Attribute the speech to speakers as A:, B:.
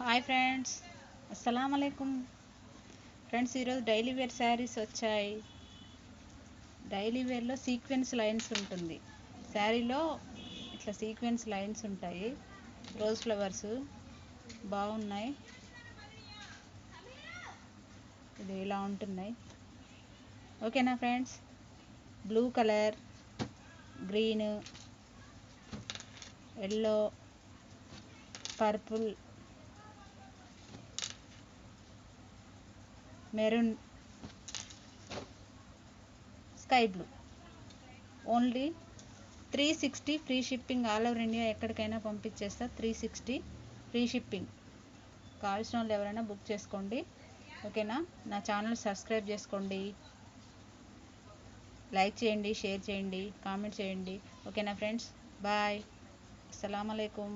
A: Hi friends, అస్సలం అలైకుం friends. ఈరోజు డైలీ వేర్ శారీస్ వచ్చాయి. డైలీ వేర్లో సీక్వెన్స్ లైన్స్ ఉంటుంది. శారీలో ఇట్లా సీక్వెన్స్ లైన్స్ ఉంటాయి. రోజ్ ఫ్లవర్స్ బాగున్నాయి. ఇది ఇలా ఉంటున్నాయి. ఓకేనా friends. Blue colour, green, yellow, purple, maroon, sky blue. Only 360 free shipping. All over India ఎక్కడికైనా పంపించేస్తా. 360 ఫ్రీ షిప్పింగ్. కావాల్సిన వాళ్ళు ఎవరైనా బుక్ చేసుకోండి. ఓకేనా. నా ఛానల్ సబ్స్క్రైబ్ చేసుకోండి, లైక్ చేయండి, షేర్ చేయండి, కామెంట్ చేయండి. ఓకేనా ఫ్రెండ్స్. బాయ్. అస్సలాము అలైకుం.